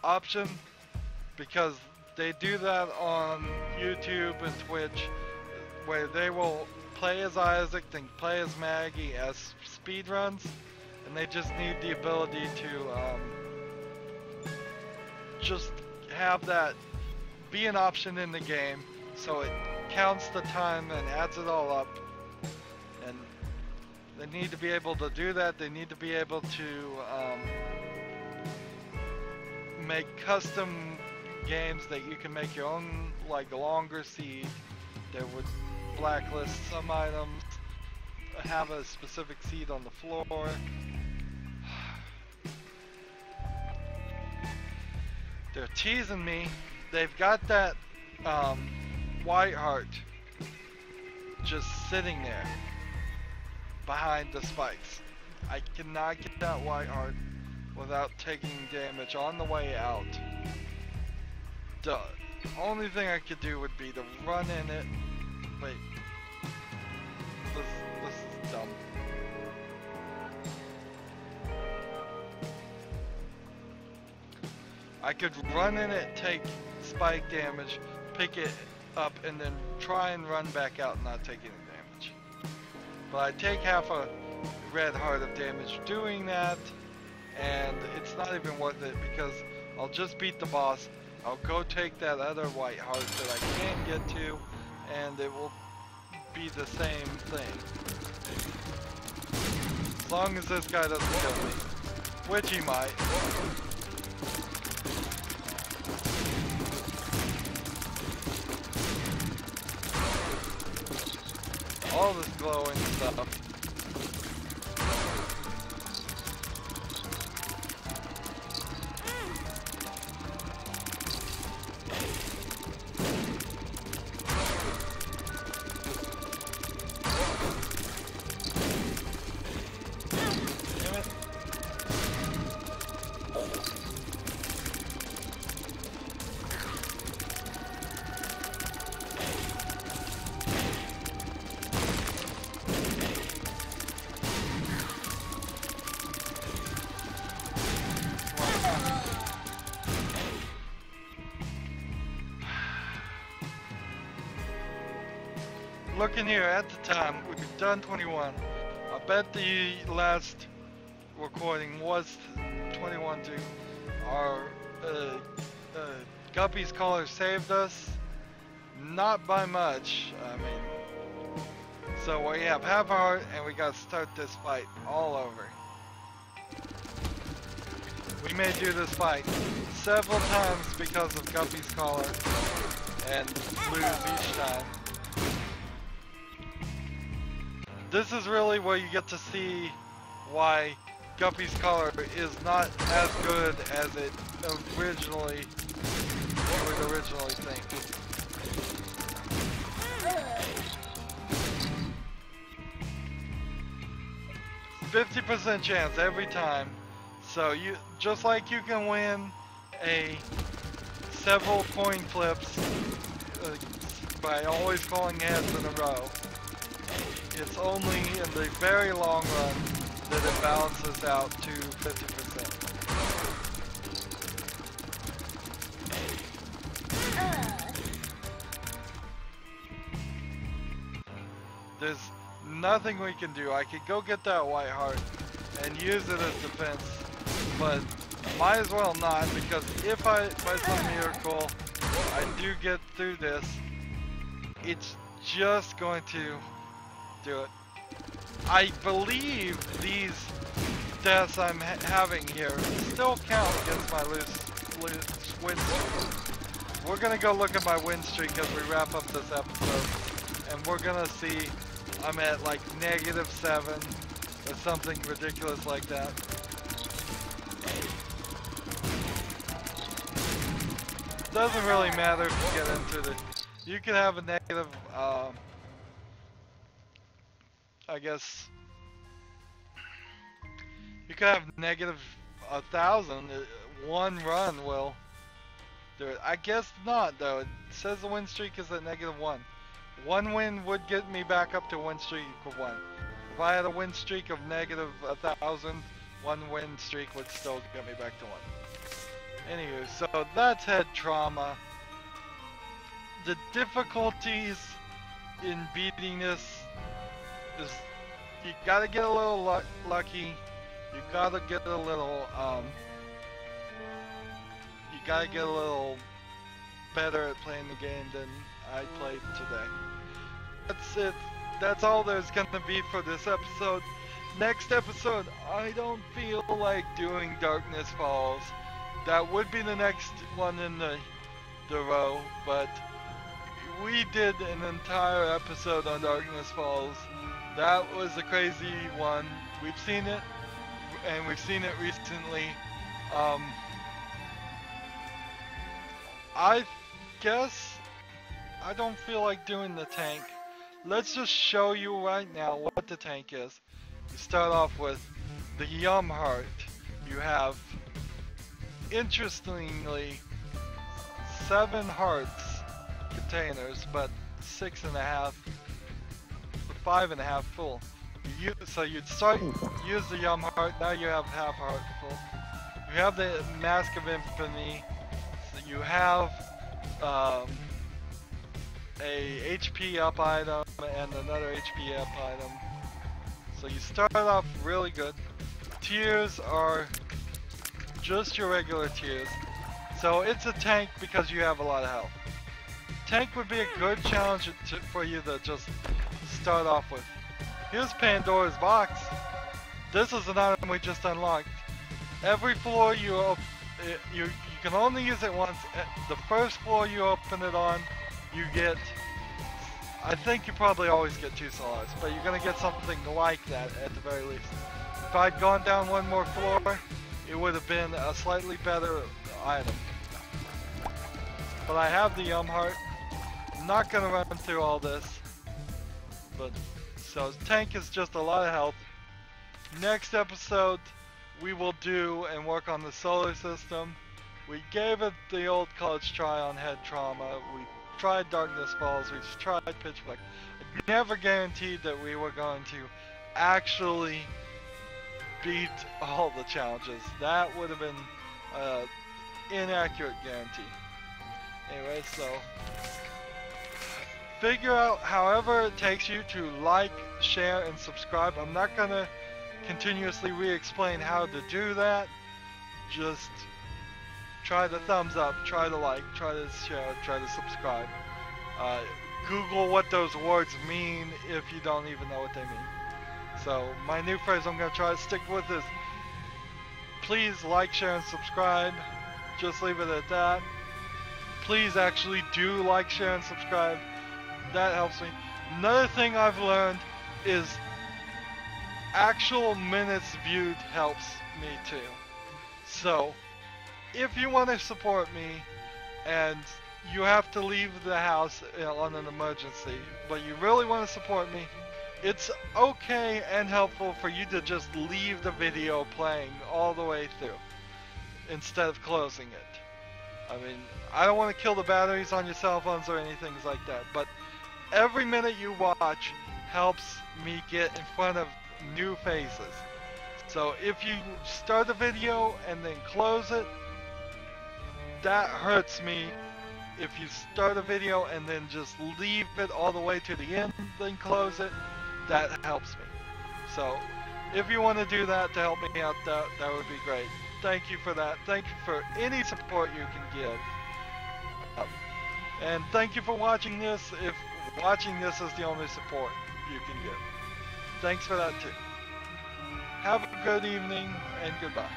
[SPEAKER 1] option, because they do that on YouTube and Twitch, where they will play as Isaac, then play as Maggie as speedruns, and they just need the ability to just have that be an option in the game, so it counts the time and adds it all up. And they need to be able to do that. They need to be able to make custom games that you can make your own, like longer seed that would blacklist some items, have a specific seed on the floor. They're teasing me. They've got that white heart just sitting there. behind the spikes. I cannot get that white heart without taking damage on the way out. The only thing I could do would be to run in it. Wait. This is dumb. I could run in it, take spike damage, pick it up, and then try and run back out and not take any damage. But I take half a red heart of damage doing that, and it's not even worth it because I'll just beat the boss. I'll go take that other white heart that I can't get to, and it will be the same thing. As long as this guy doesn't kill me, which he might. All this glowing stuff. Damn it. Looking here at the time, we've done 21. I bet the last recording was 21 too. Our Guppy's Caller saved us, not by much. I mean, so we have half a heart and we gotta start this fight all over. We may do this fight several times because of Guppy's Caller and lose each time. This is really where you get to see why Guppy's Caller is not as good as it originally, you would originally think. 50% chance every time. So you, just like you can win several coin flips by always calling heads in a row. It's only in the very long run that it balances out to 50%. There's nothing we can do. I could go get that white heart and use it as defense, but might as well not, because if I, by some miracle, I do get through this, it's just going to do it. I believe these deaths I'm having here still count against my loose win streak. We're gonna go look at my win streak as we wrap up this episode, and we're gonna see I'm at like -7 or something ridiculous like that. Doesn't really matter if you get into the. You can have a negative. I guess you could have -1,000. One run will do it. I guess not though. It says the win streak is at -1. One win would get me back up to win streak of 1. If I had a win streak of -1,000, one win streak would still get me back to 1. Anywho, so that's head trauma. The difficulties in beating this is you gotta get a little lucky. You gotta get a little you gotta get a little better at playing the game than I played today. That's it. That's all there's gonna be for this episode. Next episode, I don't feel like doing Darkness Falls. That would be the next one in the row, but we did an entire episode on Darkness Falls. That was a crazy one. We've seen it, and we've seen it recently. I guess I don't feel like doing the tank. let's just show you right now what the tank is. You start off with the Yum Heart. You have, interestingly, 7 hearts containers, but 6.5, 5.5 full. So you'd start, use the Yum Heart, now you have half heart full. You have the Mask of Infamy, so you have a HP up item and another HP up item. So you start off really good. Tears are just your regular tears. So it's a tank because you have a lot of health. Tank would be a good challenge for you to just start off with. Here's Pandora's box. This is an item we just unlocked. Every floor you can only use it once. The first floor you open it on, you get, I think you probably always get 2 stars, but you're gonna get something like that at the very least. If I'd gone down one more floor, it would have been a slightly better item. But I have the Yum Heart. I'm not gonna run through all this. But so tank is just a lot of health. Next episode we will do and work on the solar system. We gave it the old college try on head trauma. We tried Darkness Falls. We tried Pitch Black. I never guaranteed that we were going to actually beat all the challenges. That would have been an inaccurate guarantee. Anyway, so figure out however it takes you to like, share, and subscribe. I'm not gonna continuously re-explain how to do that. Just try the thumbs up, try to like, try to share, try to subscribe. Google what those words mean if you don't even know what they mean. So my new phrase I'm gonna try to stick with is please like, share, and subscribe. Just leave it at that. Please actually do like, share, and subscribe. That helps me. Another thing I've learned is actual minutes viewed helps me too. So if you want to support me and you have to leave the house on an emergency, but you really want to support me, it's okay and helpful for you to just leave the video playing all the way through instead of closing it. I mean, I don't want to kill the batteries on your cell phones or anything like that, but every minute you watch helps me get in front of new faces. So if you start a video and then close it, that hurts me. If you start a video and then just leave it all the way to the end, then close it, that helps me. So if you want to do that to help me out, that would be great. Thank you for that. Thank you for any support you can give. And thank you for watching this, if watching this is the only support you can give. Thanks for that too. Have a good evening and goodbye.